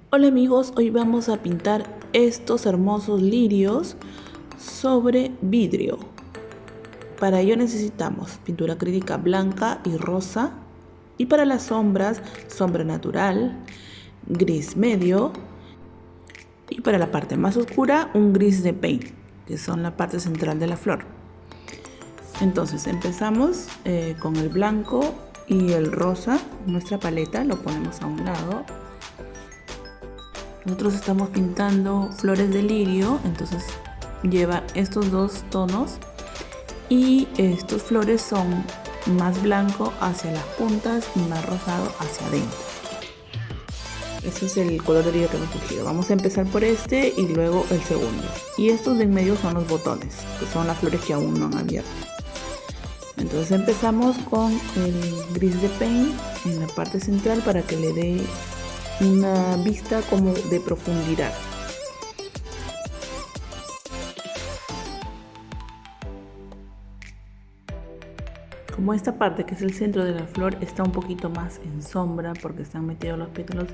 Hola amigos, hoy vamos a pintar estos hermosos lirios sobre vidrio. Para ello necesitamos pintura acrílica blanca y rosa, y para las sombras, sombra natural, gris medio, y para la parte más oscura un gris de paint, que son la parte central de la flor. Entonces empezamos con el blanco y el rosa. Nuestra paleta lo ponemos a un lado. Nosotros estamos pintando flores de lirio, entonces lleva estos dos tonos, y estos flores son más blanco hacia las puntas y más rosado hacia adentro. Ese es el color de lirio que hemos escogido. Vamos a empezar por este y luego el segundo. Y estos de en medio son los botones, que son las flores que aún no han abierto. Entonces empezamos con el gris de paint en la parte central para que le dé una vista como de profundidad. Como esta parte, que es el centro de la flor, está un poquito más en sombra porque están metidos los pétalos,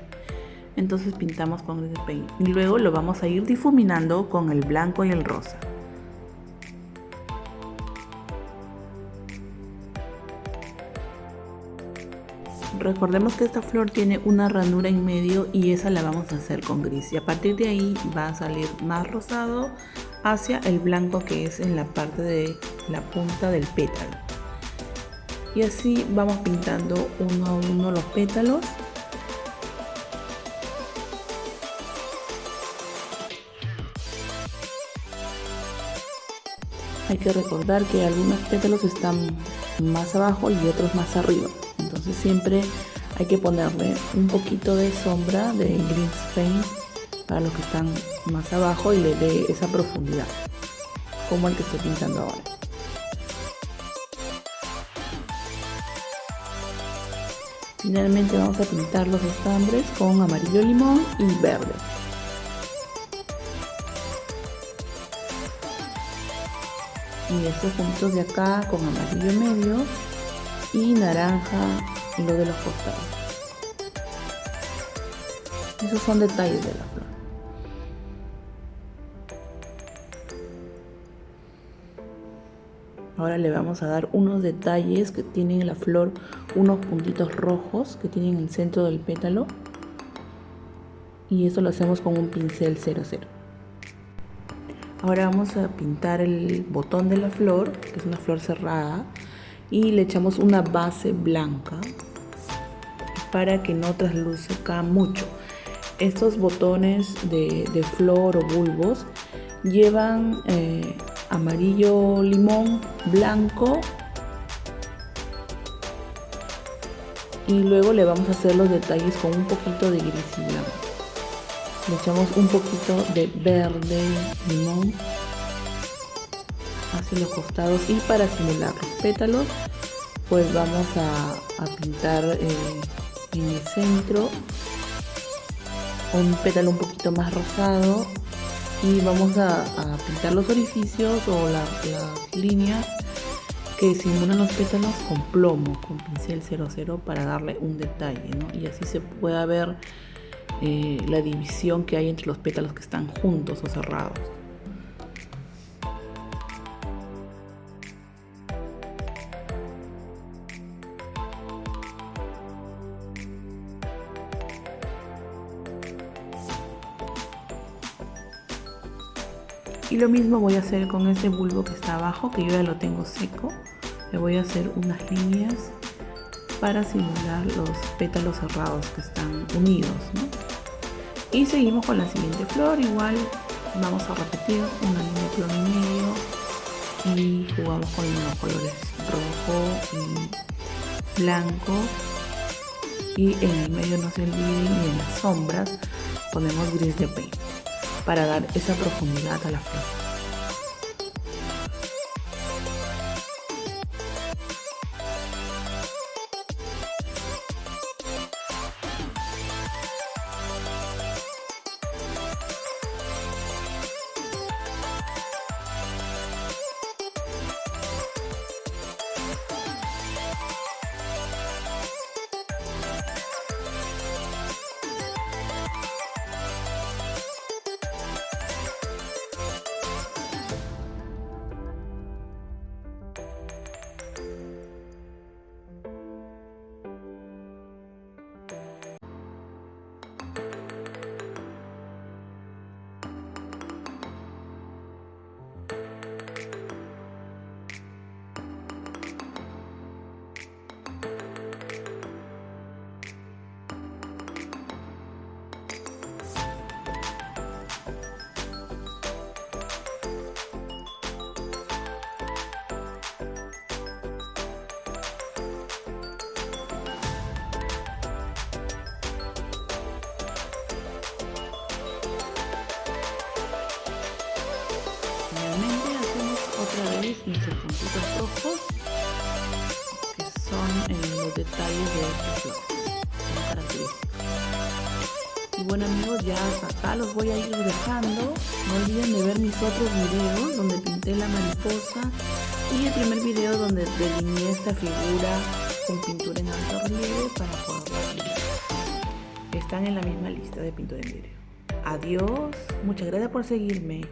entonces pintamos con gris de paint y luego lo vamos a ir difuminando con el blanco y el rosa. Recordemos que esta flor tiene una ranura en medio y esa la vamos a hacer con gris, y a partir de ahí va a salir más rosado hacia el blanco que es en la parte de la punta del pétalo. Y así vamos pintando uno a uno los pétalos. Hay que recordar que algunos pétalos están más abajo y otros más arriba. Entonces siempre hay que ponerle un poquito de sombra de green paint para los que están más abajo y le dé esa profundidad, como el que estoy pintando ahora. Finalmente vamos a pintar los estambres con amarillo limón y verde. Y estos puntos de acá con amarillo medio y naranja en lo de los costados. Esos son detalles de la flor. Ahora le vamos a dar unos detalles que tienen en la flor, unos puntitos rojos que tienen en el centro del pétalo, y eso lo hacemos con un pincel 00. Ahora vamos a pintar el botón de la flor, que es una flor cerrada, y le echamos una base blanca para que no trasluzca mucho. Estos botones de flor o bulbos llevan amarillo limón, blanco, y luego le vamos a hacer los detalles con un poquito de gris y blanco. Le echamos un poquito de verde limón hacia los costados, y para simular los pétalos pues vamos a pintar en el centro un pétalo un poquito más rosado, y vamos a pintar los orificios o las líneas que simulan los pétalos con plomo, con pincel 00, para darle un detalle, ¿no? Y así se pueda ver la división que hay entre los pétalos que están juntos o cerrados. Y lo mismo voy a hacer con este bulbo que está abajo, que yo ya lo tengo seco. Le voy a hacer unas líneas para simular los pétalos cerrados que están unidos, ¿no? Y seguimos con la siguiente flor. Igual vamos a repetir una línea de flor en medio y jugamos con los colores rojo y blanco, y en el medio no se olviden, y en las sombras ponemos gris de paint para dar esa profundidad a la flor. Y bueno amigos, ya hasta acá los voy a ir dejando. No olviden de ver mis otros videos donde pinté la mariposa y el primer video donde delineé esta figura con pintura en alto relieve para poderla pintar. Están en la misma lista de pintura en vidrio. Adiós, muchas gracias por seguirme.